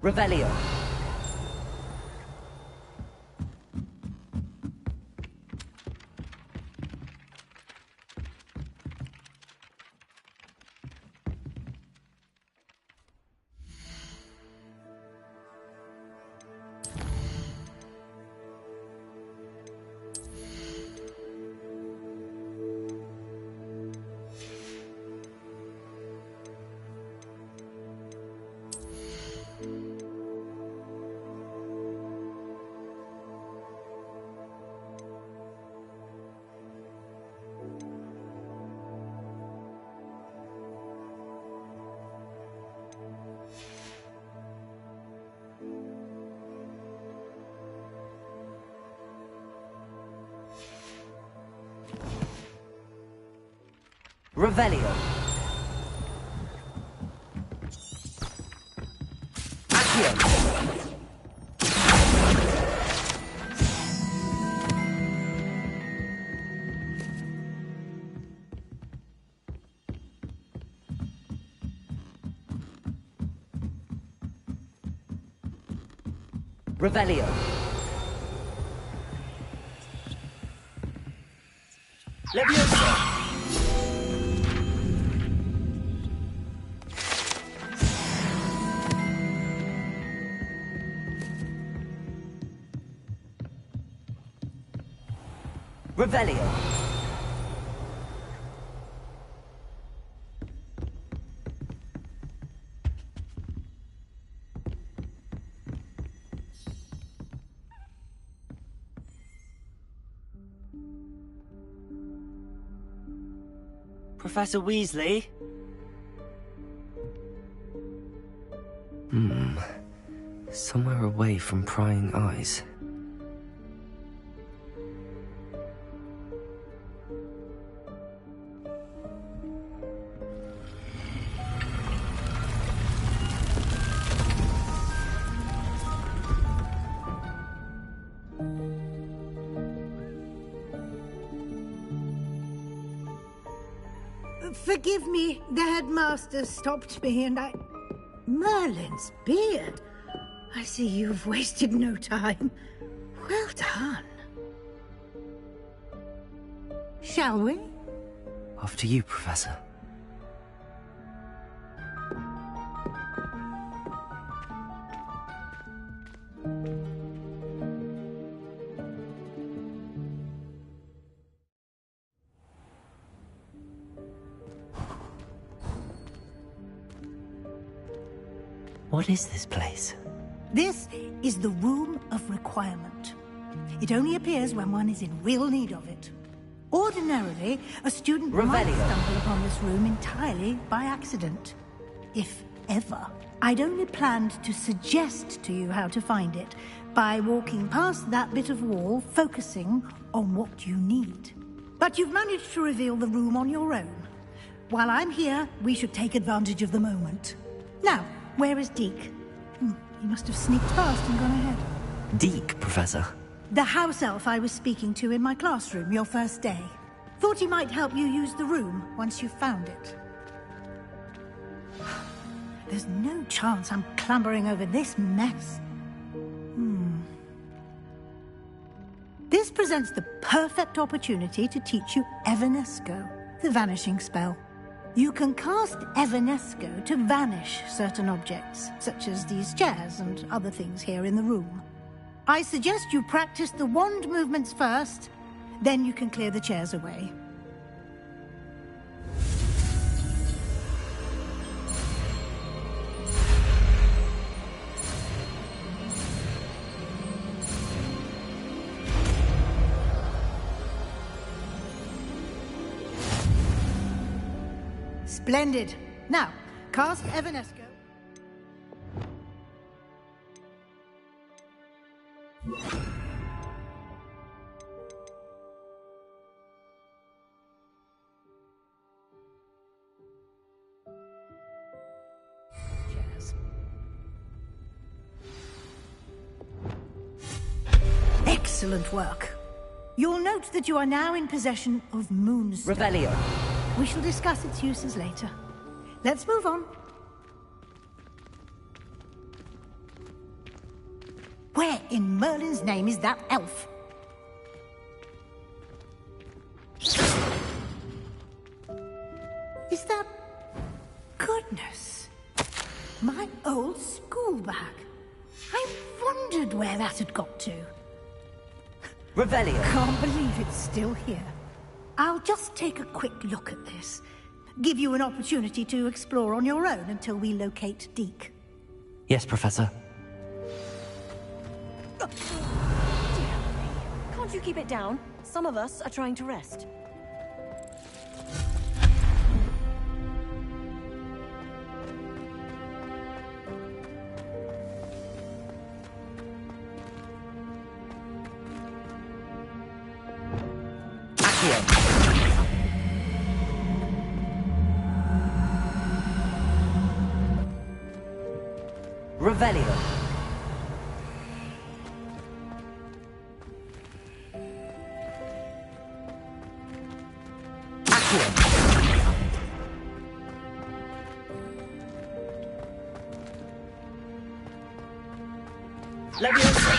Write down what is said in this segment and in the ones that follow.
Revelio. Revelio. Accio. Revelio. Leviosa. Revelio. Professor Weasley? Somewhere away from prying eyes. Forgive me, the headmaster stopped me and I... Merlin's beard. I see you've wasted no time. Well done. Shall we? After you, Professor. What is this place? This is the Room of Requirement. It only appears when one is in real need of it. Ordinarily, a student might stumble upon this room entirely by accident. If ever. I'd only planned to suggest to you how to find it by walking past that bit of wall, focusing on what you need. But you've managed to reveal the room on your own. While I'm here, we should take advantage of the moment. Now, where is Deke? He must have sneaked past and gone ahead. Deke, Professor. The house elf I was speaking to in my classroom your first day. Thought he might help you use the room once you found it. There's no chance I'm clambering over this mess. This presents the perfect opportunity to teach you Evanesco, the vanishing spell. You can cast Evanesco to vanish certain objects, such as these chairs and other things here in the room. I suggest you practice the wand movements first, then you can clear the chairs away. Splendid. Now, cast Evanesco. Excellent work. You'll note that you are now in possession of Moonstone. Revelio. We shall discuss its uses later. Let's move on. Where in Merlin's name is that elf? Is that... Goodness. My old school bag. I wondered where that had got to. Revelio. Can't believe it's still here. I'll just take a quick look at this. Give you an opportunity to explore on your own until we locate Deke. Yes, Professor. Can't you keep it down? Some of us are trying to rest. Revelio. Accio. Leviosa.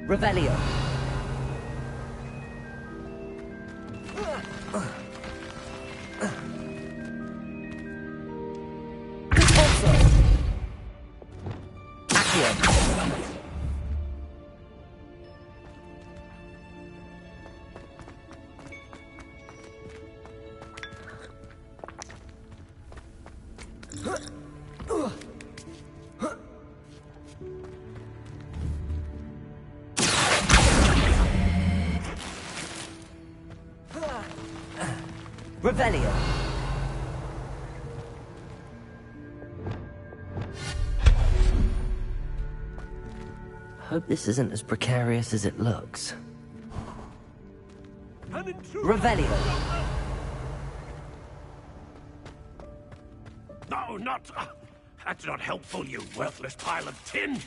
Revelio. Repulso. Accio. Revelio. Hope this isn't as precarious as it looks. Revelio. No, not... that's not helpful, you worthless pile of tin!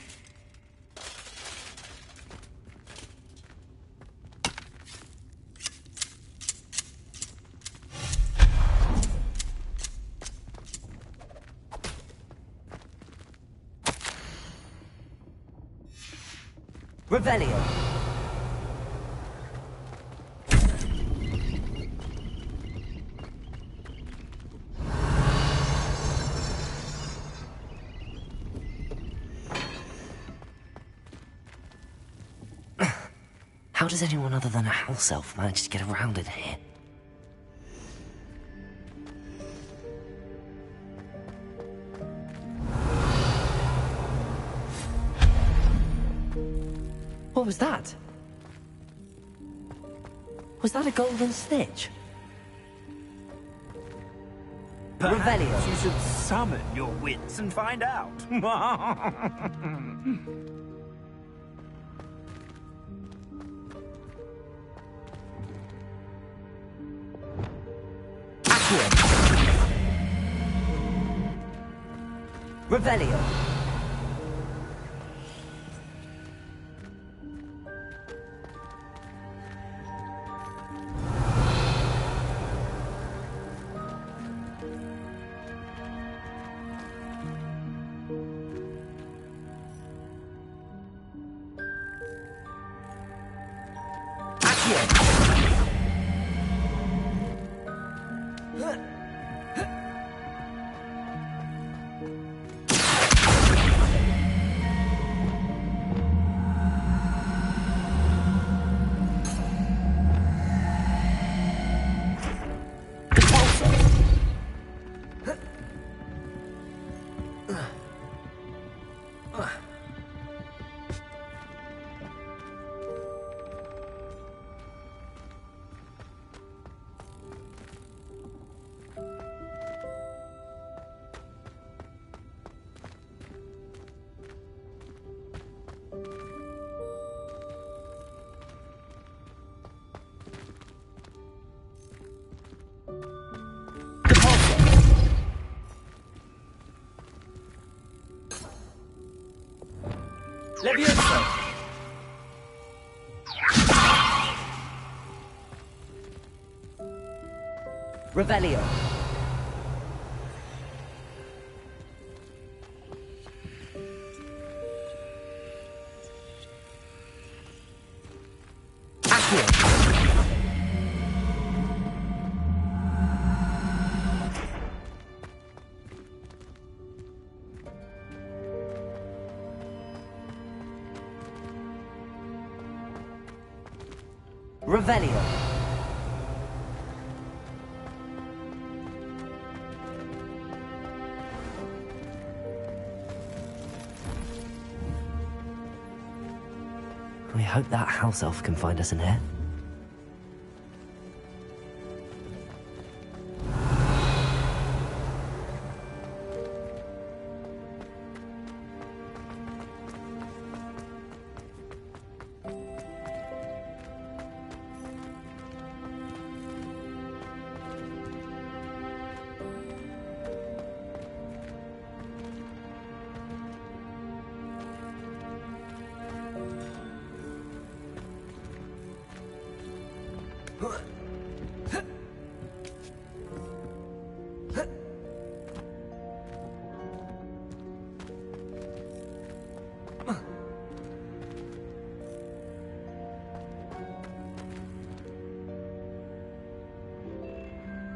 Revelio. How does anyone other than a house elf manage to get around in here? What was that? Was that a golden snitch? Revelio. You should summon your wits and find out. Accio. Revelio. Levioso. Revelio. Accio. Revelio. We hope that house elf can find us in here.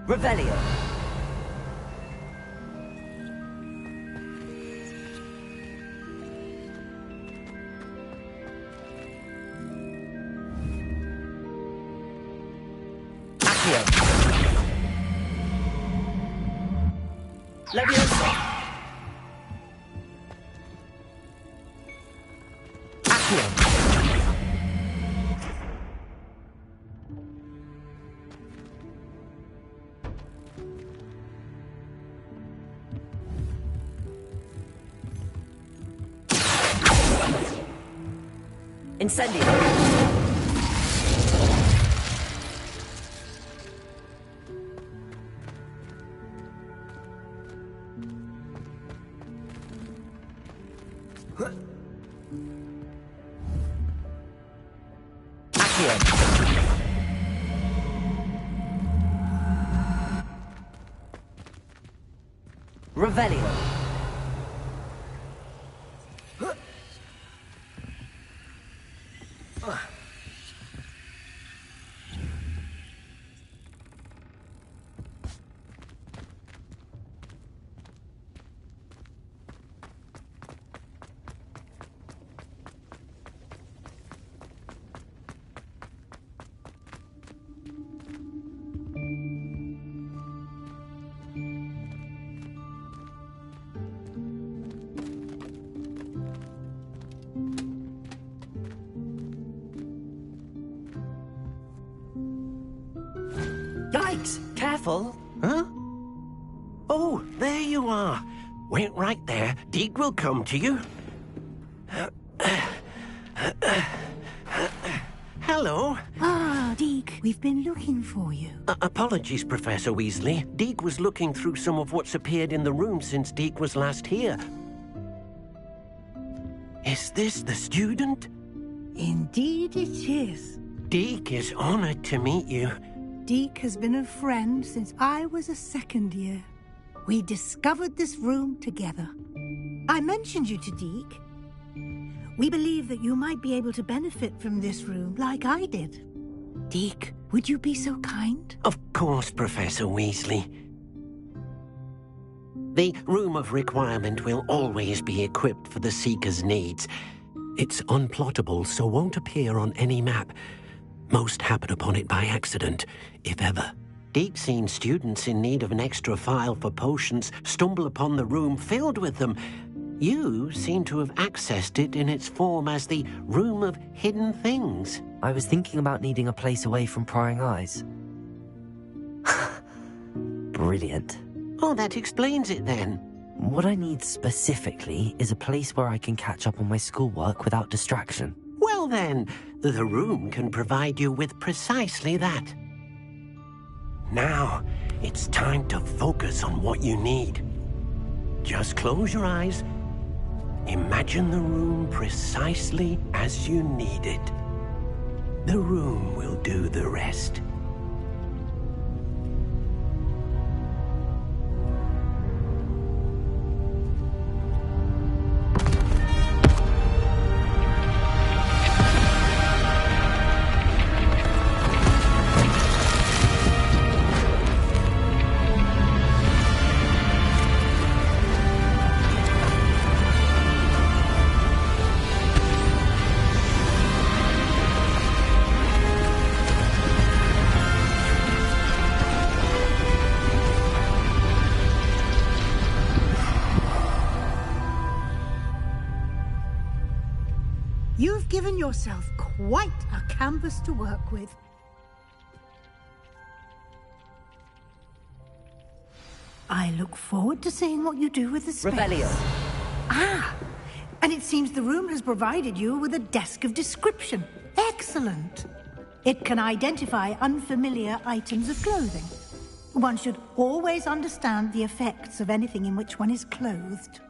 Revelio. Accio. Levioso. Accio. Incendio. Accio. Revelio. Yikes! Careful! Huh? Oh, there you are. Wait right there. Deek will come to you. Hello. Ah, Deke, we've been looking for you. Apologies, Professor Weasley. Deek was looking through some of what's appeared in the room since Deek was last here. Is this the student? Indeed it is. Deek is honored to meet you. Deke has been a friend since I was a second year. We discovered this room together. I mentioned you to Deke. We believe that you might be able to benefit from this room like I did. Deke, would you be so kind? Of course, Professor Weasley. The Room of Requirement will always be equipped for the Seeker's needs. It's unplottable, so won't appear on any map. Most happen upon it by accident, if ever. Deke's seen students in need of an extra file for potions stumble upon the room filled with them. You seem to have accessed it in its form as the Room of Hidden Things. I was thinking about needing a place away from prying eyes. Brilliant. Oh, that explains it then. What I need specifically is a place where I can catch up on my schoolwork without distraction. Well then, the room can provide you with precisely that. Now, it's time to focus on what you need. Just close your eyes Imagine the room precisely as you need it. The room will do the rest. You've given yourself quite a canvas to work with. I look forward to seeing what you do with the space. Revelio. Ah, and it seems the room has provided you with a desk of description. Excellent. It can identify unfamiliar items of clothing. One should always understand the effects of anything in which one is clothed.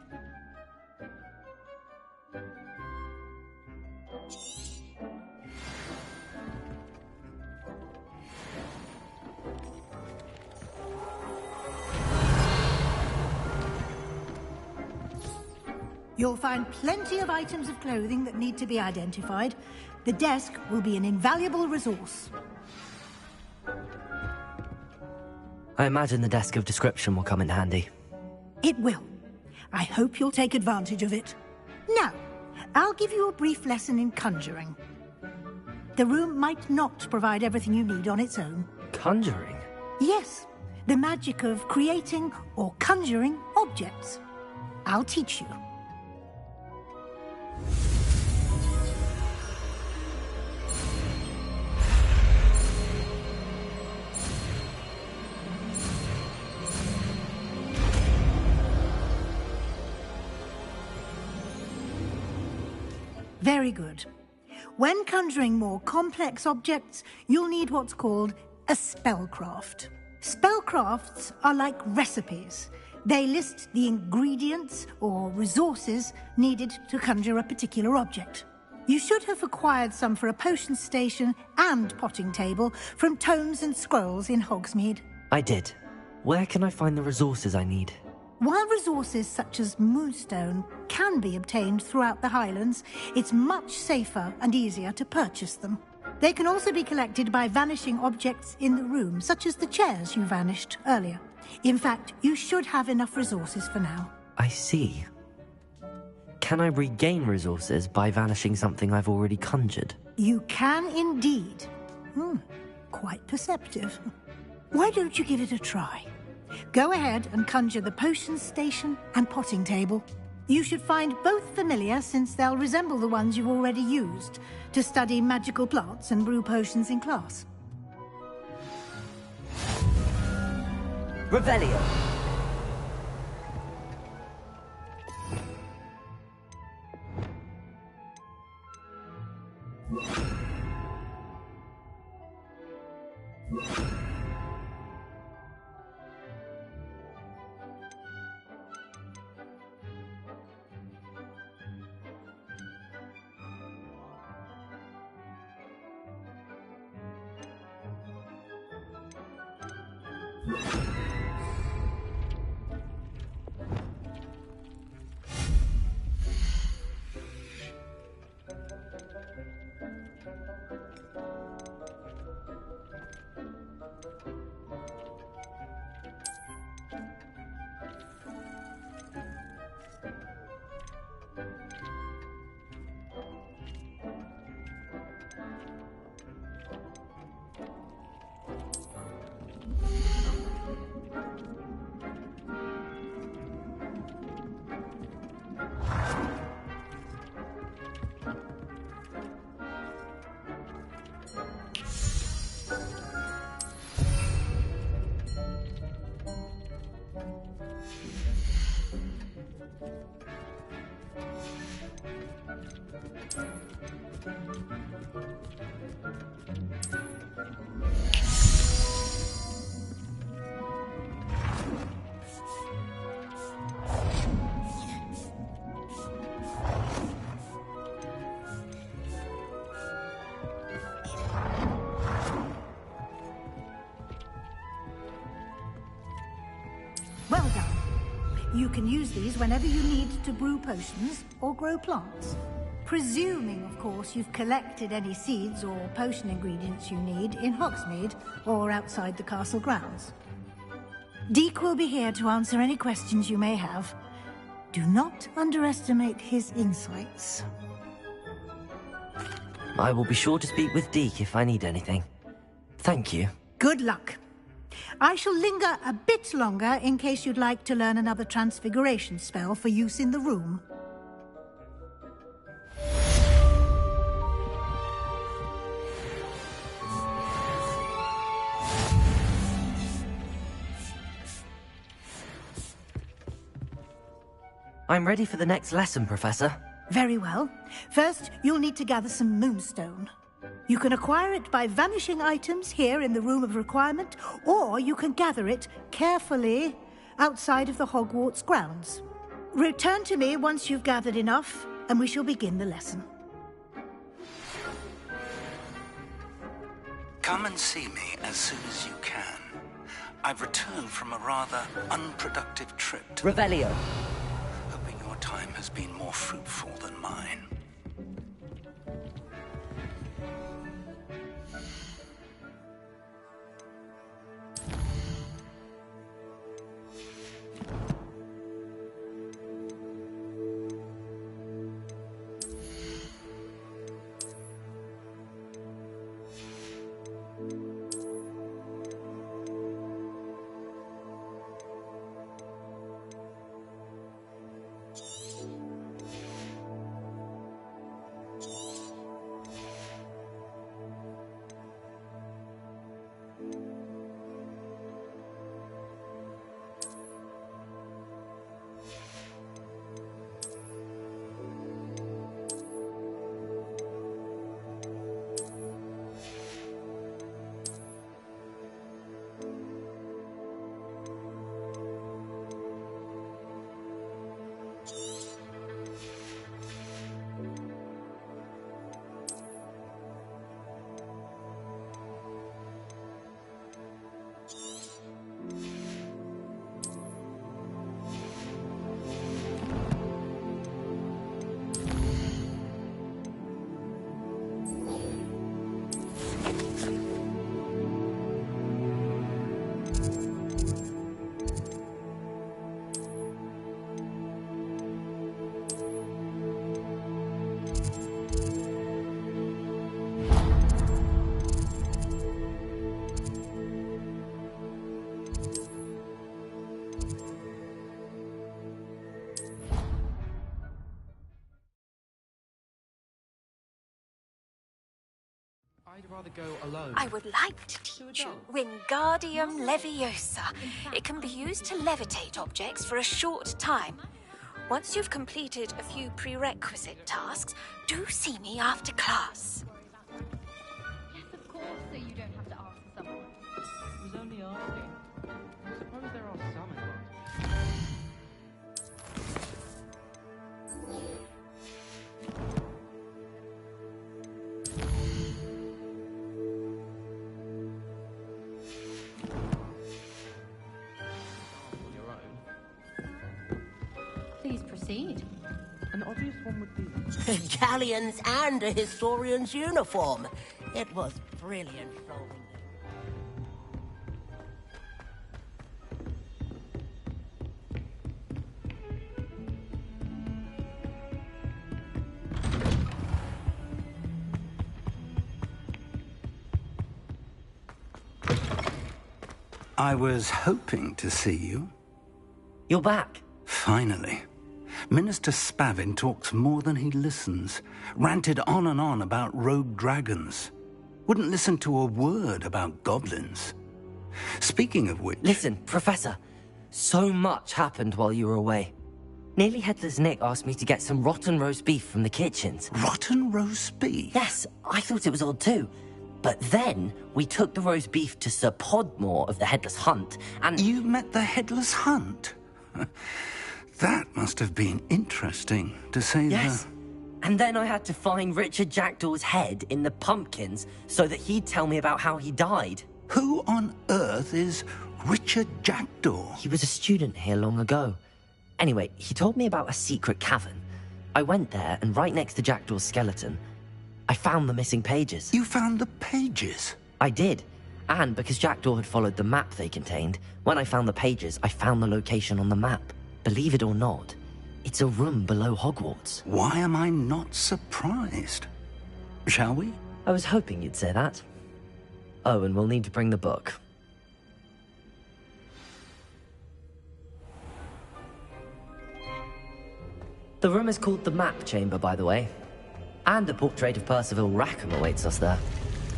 You'll find plenty of items of clothing that need to be identified. The desk will be an invaluable resource. I imagine the desk of description will come in handy. It will. I hope you'll take advantage of it. Now, I'll give you a brief lesson in conjuring. The room might not provide everything you need on its own. Conjuring? Yes, the magic of creating or conjuring objects. I'll teach you. Very good. When conjuring more complex objects, you'll need what's called a spellcraft. Spellcrafts are like recipes. They list the ingredients or resources needed to conjure a particular object. You should have acquired some for a potion station and potting table from tomes and scrolls in Hogsmeade. I did. Where can I find the resources I need? While resources such as moonstone can be obtained throughout the Highlands, it's much safer and easier to purchase them. They can also be collected by vanishing objects in the room, such as the chairs you vanished earlier. In fact, you should have enough resources for now. I see. Can I regain resources by vanishing something I've already conjured? You can indeed. Quite perceptive. Why don't you give it a try? Go ahead and conjure the potion station and potting table. You should find both familiar, since they'll resemble the ones you've already used to study magical plants and brew potions in class. Revelio. Well done. You can use these whenever you need to brew potions or grow plants. Presuming, of course, you've collected any seeds or potion ingredients you need in Hogsmeade or outside the castle grounds. Deek will be here to answer any questions you may have. Do not underestimate his insights. I will be sure to speak with Deek if I need anything. Thank you. Good luck. I shall linger a bit longer in case you'd like to learn another transfiguration spell for use in the room. I'm ready for the next lesson, Professor. Very well. First, you'll need to gather some moonstone. You can acquire it by vanishing items here in the Room of Requirement, or you can gather it carefully outside of the Hogwarts grounds. Return to me once you've gathered enough, and we shall begin the lesson. Come and see me as soon as you can. I've returned from a rather unproductive trip to... Revelio. Hoping your time has been more fruitful than mine. I'd rather go alone. I would like to teach you Wingardium Leviosa. It can be used to levitate objects for a short time. Once you've completed a few prerequisite tasks, do see me after class. Yes, of course, so you don't have to ask someone. I was only asking. I suppose there are some involved. Please proceed. An obvious one would be... Galleons and a historian's uniform. It was brilliant solving them. I was hoping to see you. You're back. Finally. Minister Spavin talks more than he listens. Ranted on and on about rogue dragons. Wouldn't listen to a word about goblins. Speaking of which... Listen, Professor. So much happened while you were away. Nearly Headless Nick asked me to get some rotten roast beef from the kitchens. Rotten roast beef? Yes, I thought it was odd too. But then we took the roast beef to Sir Podmore of the Headless Hunt, and... You met the Headless Hunt? That must have been interesting, to say Yes. And then I had to find Richard Jackdaw's head in the pumpkins so that he'd tell me about how he died. Who on earth is Richard Jackdaw? He was a student here long ago. Anyway, he told me about a secret cavern. I went there, and right next to Jackdaw's skeleton, I found the missing pages. You found the pages? I did. And because Jackdaw had followed the map they contained, when I found the pages, I found the location on the map. Believe it or not, it's a room below Hogwarts. Why am I not surprised? Shall we? I was hoping you'd say that. Oh, and we'll need to bring the book. The room is called the Map Chamber, by the way. And a portrait of Percival Rackham awaits us there.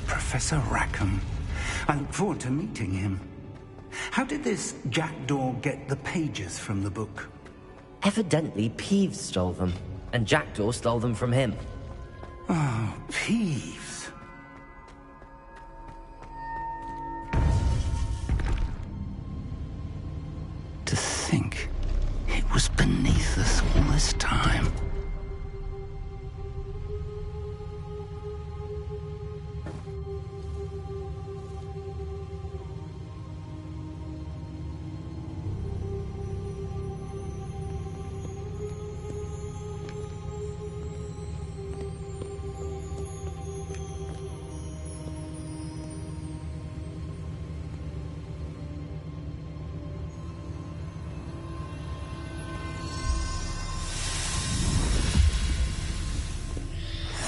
Professor Rackham. I look forward to meeting him. How did this Jackdaw get the pages from the book? Evidently, Peeves stole them, and Jackdaw stole them from him. Oh, Peeves. To think it was beneath us all this time.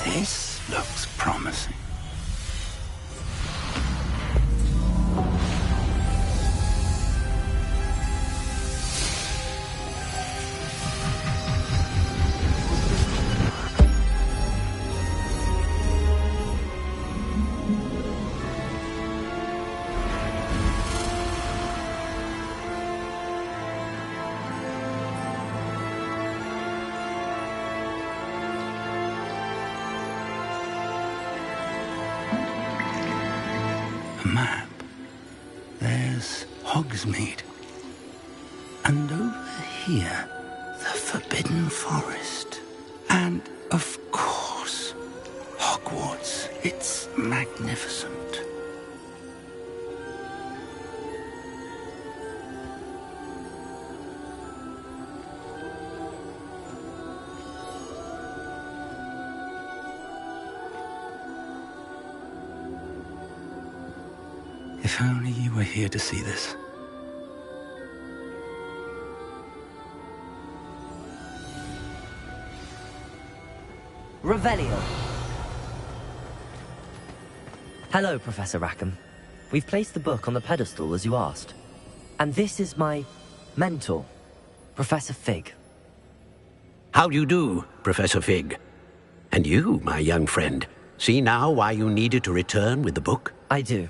This looks promising. Map. There's Hogsmeade. And over here, the Forbidden Forest. And, of course, Hogwarts. It's magnificent. If only you were here to see this. Revelio. Hello, Professor Rackham. We've placed the book on the pedestal as you asked. And this is my mentor, Professor Fig. How do you do, Professor Fig? And you, my young friend, see now why you needed to return with the book? I do.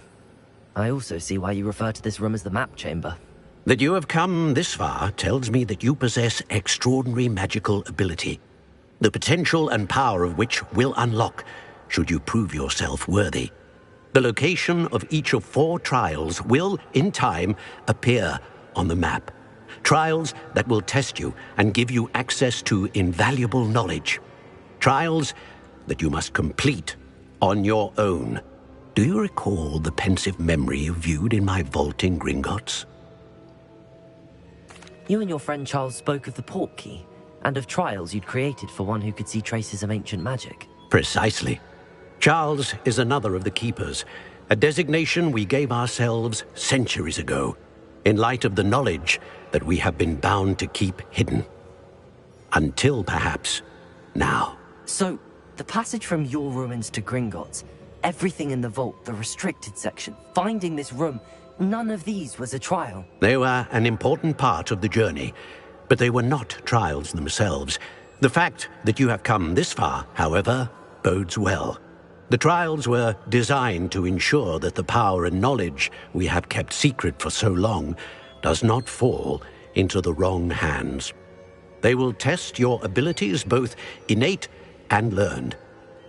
I also see why you refer to this room as the Map Chamber. That you have come this far tells me that you possess extraordinary magical ability, the potential and power of which will unlock should you prove yourself worthy. The location of each of 4 trials will, in time, appear on the map. Trials that will test you and give you access to invaluable knowledge. Trials that you must complete on your own. Do you recall the pensive memory you viewed in my vault in Gringotts? You and your friend Charles spoke of the port key, and of trials you'd created for one who could see traces of ancient magic. Precisely. Charles is another of the keepers, a designation we gave ourselves centuries ago, in light of the knowledge that we have been bound to keep hidden. Until, perhaps, now. So, the passage from your ruins to Gringotts, everything in the vault, the restricted section, finding this room, none of these was a trial. They were an important part of the journey, but they were not trials themselves. The fact that you have come this far, however, bodes well. The trials were designed to ensure that the power and knowledge we have kept secret for so long does not fall into the wrong hands. They will test your abilities, both innate and learned.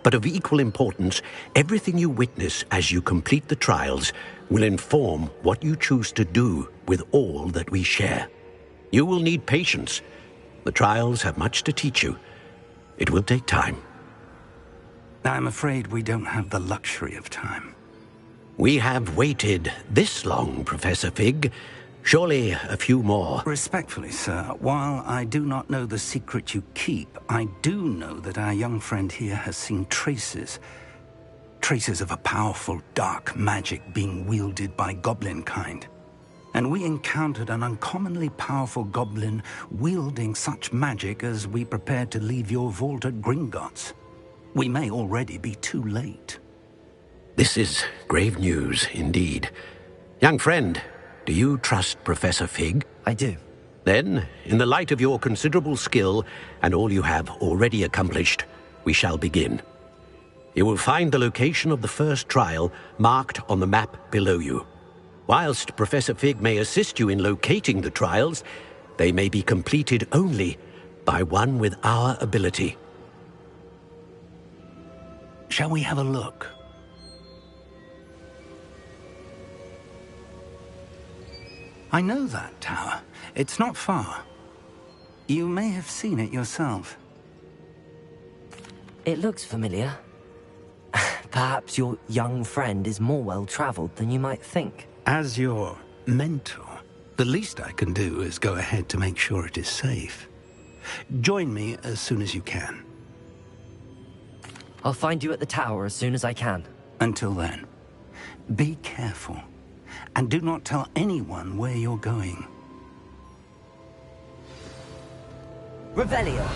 But of equal importance, everything you witness as you complete the trials will inform what you choose to do with all that we share. You will need patience. The trials have much to teach you. It will take time. I'm afraid we don't have the luxury of time. We have waited this long, Professor Fig. Surely a few more. Respectfully, sir, while I do not know the secret you keep, I do know that our young friend here has seen traces of a powerful dark magic being wielded by goblin kind. And we encountered an uncommonly powerful goblin wielding such magic as we prepared to leave your vault at Gringotts. We may already be too late. This is grave news indeed. Young friend, do you trust Professor Fig? I do. Then, in the light of your considerable skill and all you have already accomplished, we shall begin. You will find the location of the first trial marked on the map below you. Whilst Professor Fig may assist you in locating the trials, they may be completed only by one with our ability. Shall we have a look? I know that tower. It's not far. You may have seen it yourself. It looks familiar. Perhaps your young friend is more well-traveled than you might think. As your mentor, the least I can do is go ahead to make sure it is safe. Join me as soon as you can. I'll find you at the tower as soon as I can. Until then, be careful. And do not tell anyone where you're going. Revelio.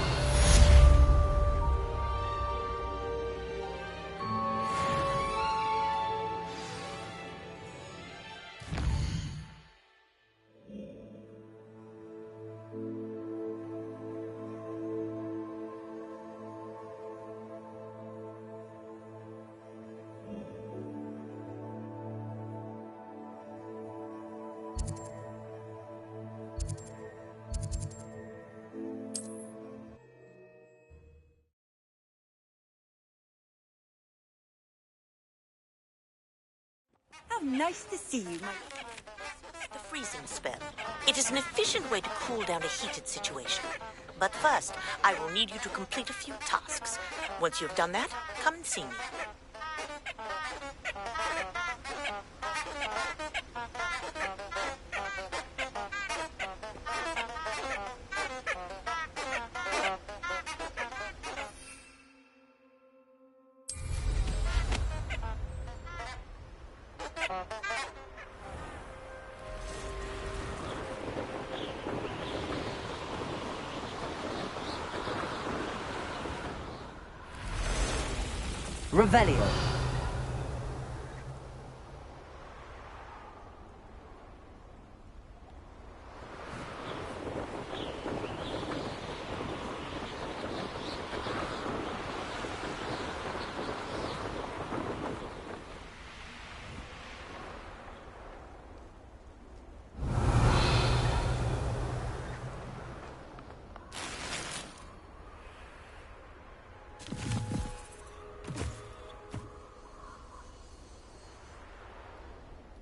How nice to see you, my... The freezing spell. It is an efficient way to cool down a heated situation. But first, I will need you to complete a few tasks. Once you've done that, come and see me. Revelio.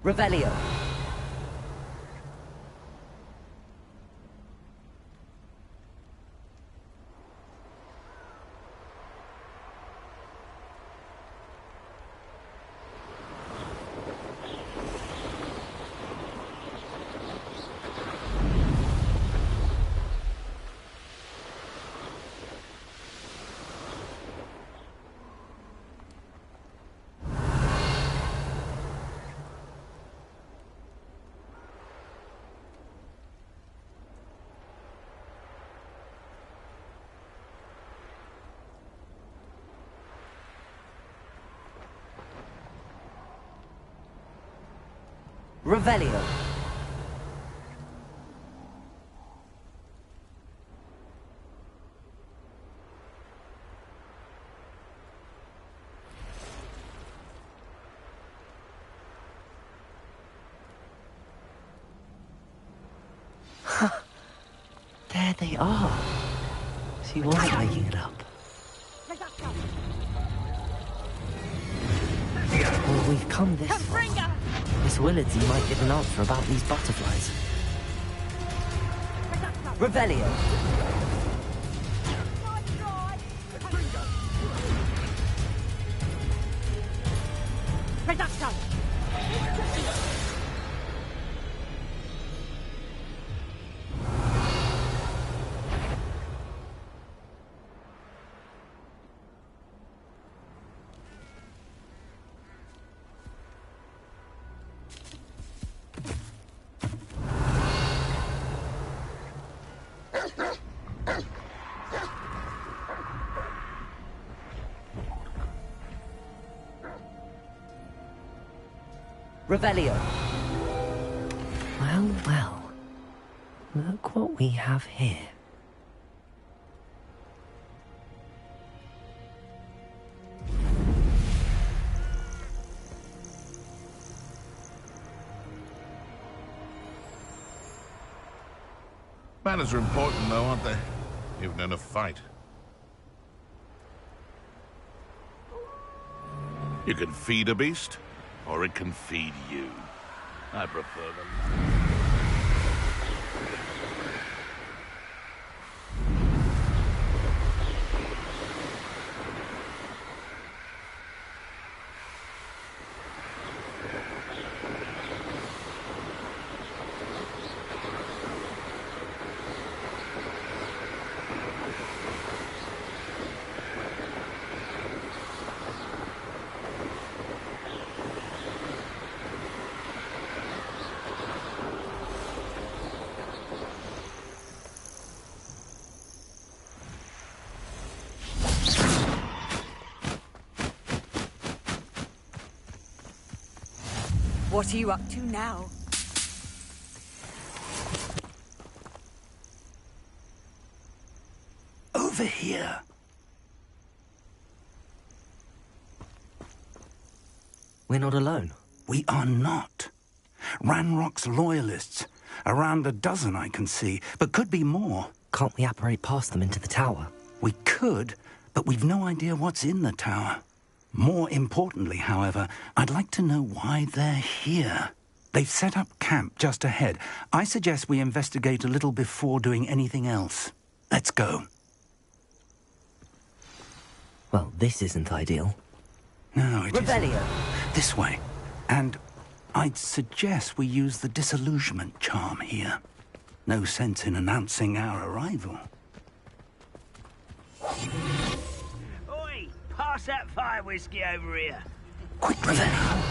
Revelio. Revelio. There they are. She wasn't making it up. Well, we've come this far. Miss Willardsy might give an answer about these butterflies. Revelio. Revelio. Well, well. Look what we have here. Manners are important, though, aren't they? Even in a fight. You can feed a beast, or it can feed you. I prefer them. What are you up to now? Over here. We're not alone. We are not. Ranrock's loyalists. Around a dozen I can see, but could be more. Can't we apparate past them into the tower? We could, but we've no idea what's in the tower. More importantly, however, I'd like to know why they're here. They've set up camp just ahead. I suggest we investigate a little before doing anything else. Let's go. Well, this isn't ideal. No, it Revelio. isn't. This way. And I'd suggest we use the disillusionment charm here. No sense in announcing our arrival. Oi! Pass that fire whiskey over here. Quick, Revelio.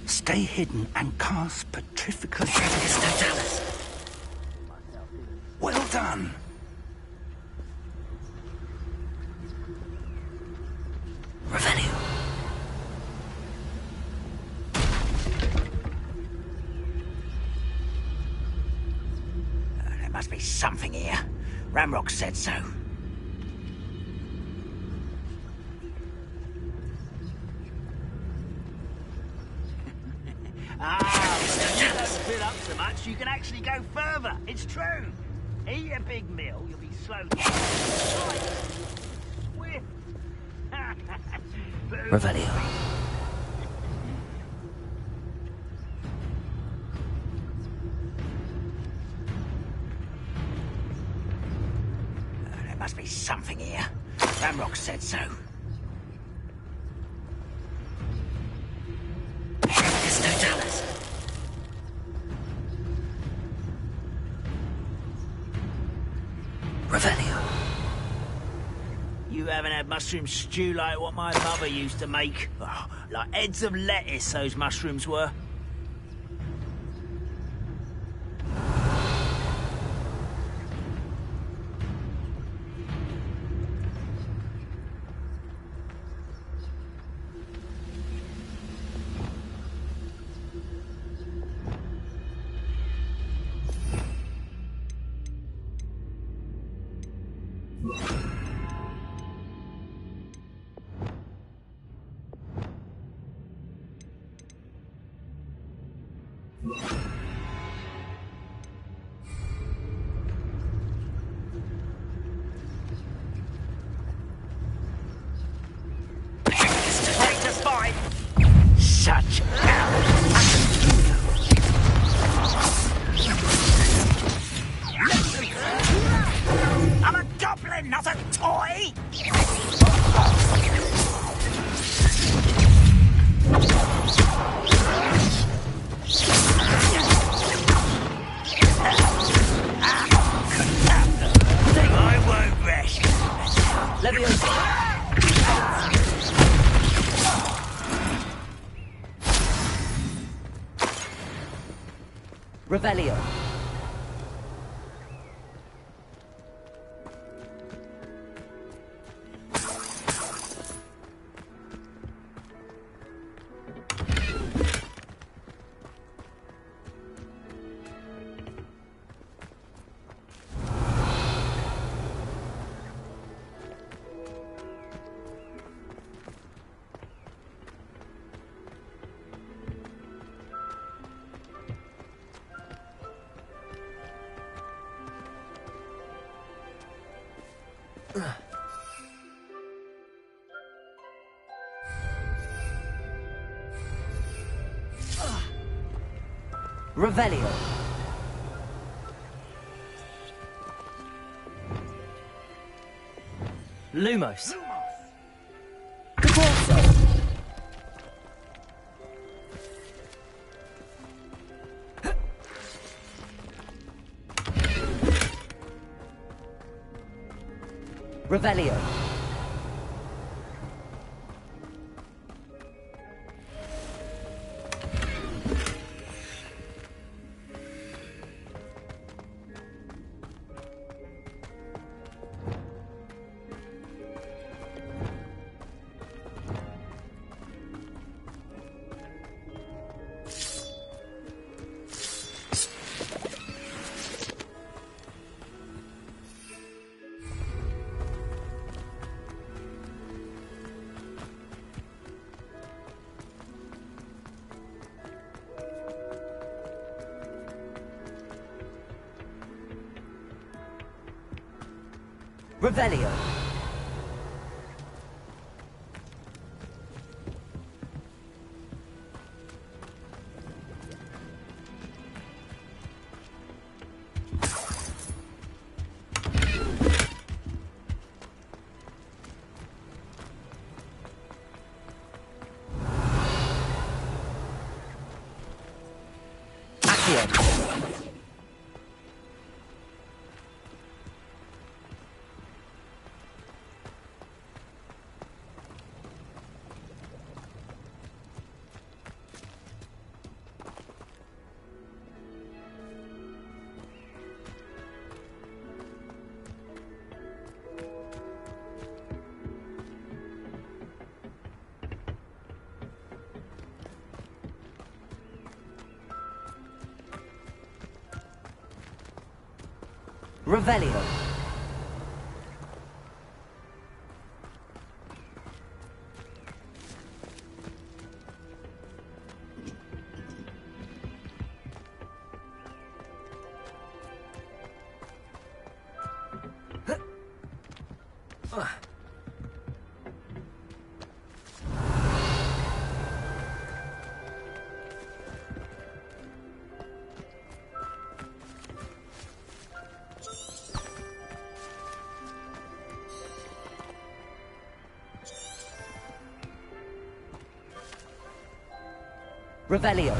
Stay hidden and cast Petrificus Totalis. Well done. Revelio. There must be something here. Ramrock said so. You don't fill up so much, you can actually go further. It's true. Eat a big meal, you'll be slowly... Swift. Revelio. There must be something here. Ramrock said so. Totalis. Revelio. You haven't had mushroom stew like what my mother used to make. Oh, like heads of lettuce, those mushrooms were. Such I'm a goblin, not a toy! I won't rest. Revelio. Revelio. Lumos. Corso. Revelio. Revelio. Revelio. Revelio.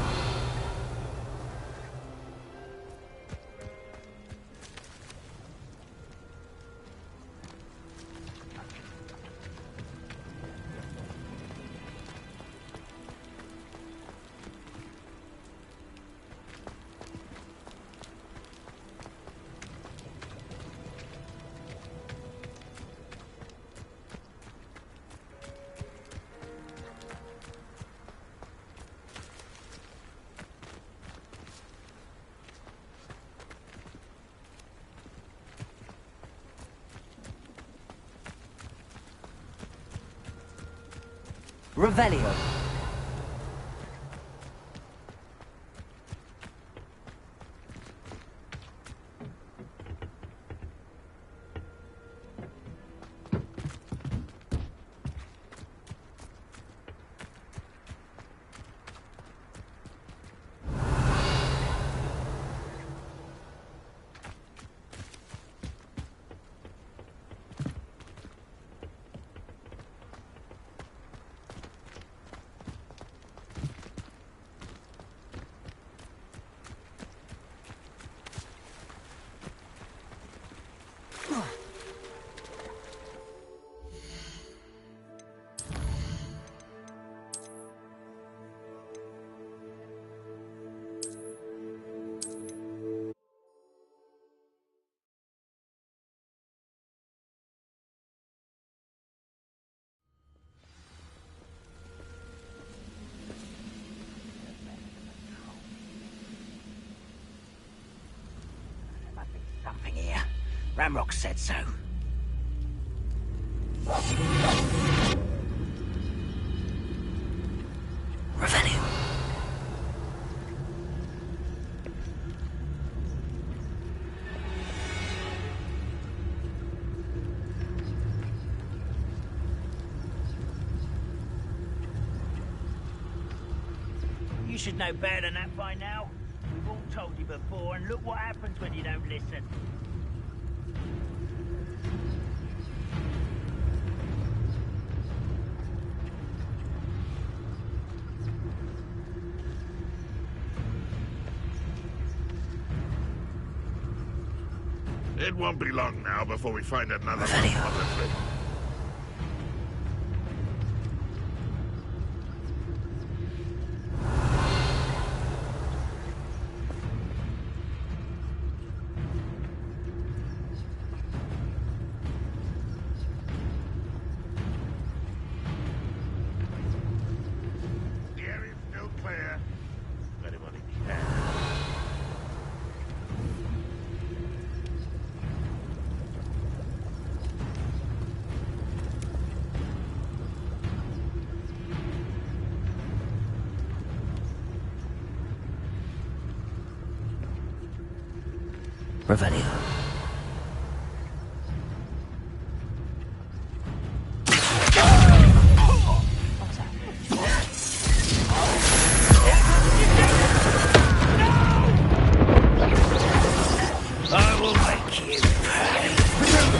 Revelio. Something here. Ramrock said so. Revelio. should know better than that by now. We've all told you before, and look what happens when you don't listen. It won't be long now before we find another one. The area's still clear. Anyone in here? Revelio. I will make you pay.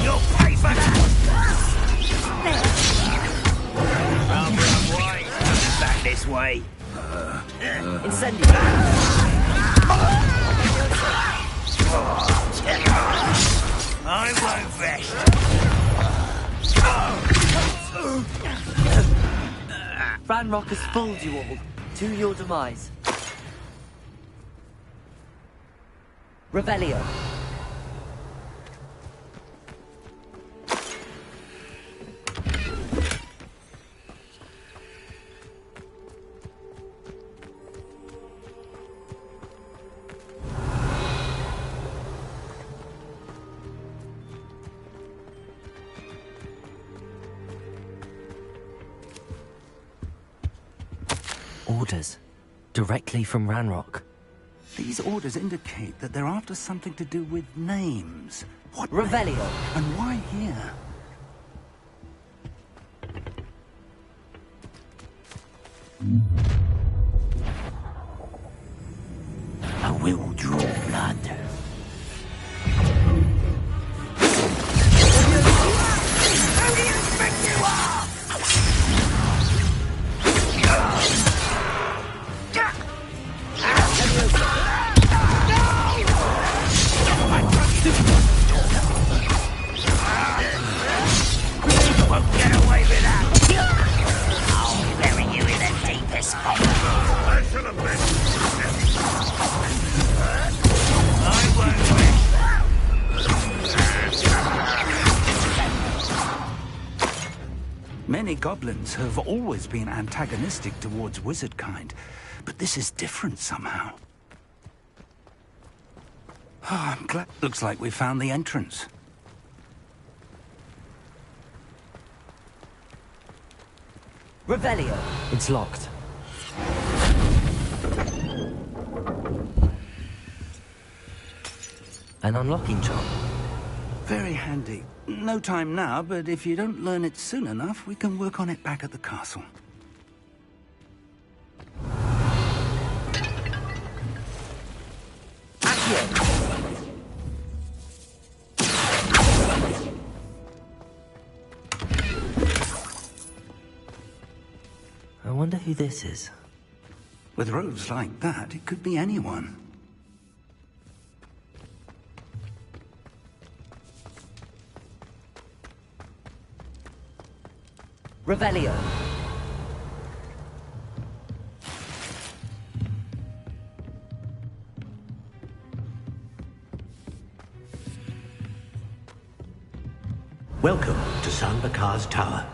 You'll pay for that. Back this way. Incendio. I won't rest. Ranrock has fooled you all. To your demise. Revelio. Orders. Directly from Ranrock. These orders indicate that they're after something to do with names. What Revelio. names? And why here? I will draw blood. Who do you think you are? Won't get away with that. I'll bury you in the deepest hole. I should have been. I won't rest. Many goblins have always been antagonistic towards wizard kind, but this is different somehow. Oh, I'm glad. Looks like we found the entrance. Revelio. It's locked. An unlocking charm. Very handy. No time now, but if you don't learn it soon enough, we can work on it back at the castle. I wonder who this is. With robes like that, it could be anyone. Revelio. Welcome to Sanbakar's Tower.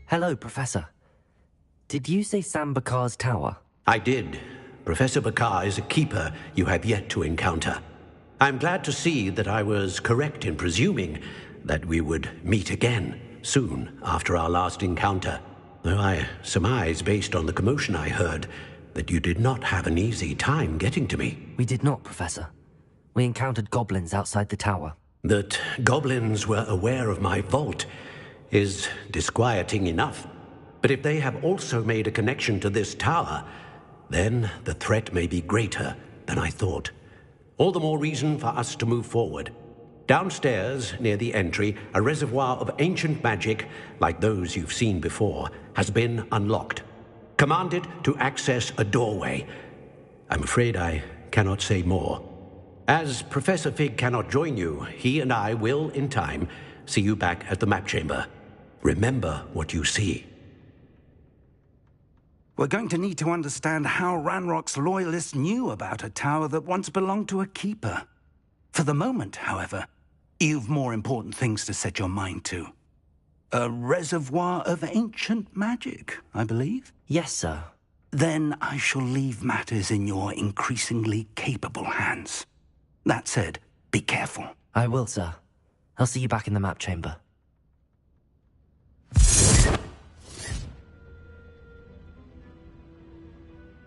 Hello, Professor. Did you say Sam Bakar's tower? I did. Professor Bakar is a keeper you have yet to encounter. I'm glad to see that I was correct in presuming that we would meet again soon after our last encounter. Though I surmise, based on the commotion I heard, that you did not have an easy time getting to me. We did not, Professor. We encountered goblins outside the tower. That goblins were aware of my vault is disquieting enough. But if they have also made a connection to this tower, then the threat may be greater than I thought. All the more reason for us to move forward. Downstairs, near the entry, a reservoir of ancient magic, like those you've seen before, has been unlocked. Commanded to access a doorway. I'm afraid I cannot say more. As Professor Fig cannot join you, he and I will, in time, see you back at the map chamber. Remember what you see. We're going to need to understand how Ranrock's loyalists knew about a tower that once belonged to a keeper. For the moment, however, you've more important things to set your mind to. A reservoir of ancient magic, I believe? Yes, sir. Then I shall leave matters in your increasingly capable hands. That said, be careful. I will, sir. I'll see you back in the map chamber.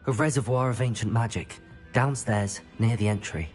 A reservoir of ancient magic, downstairs, near the entry.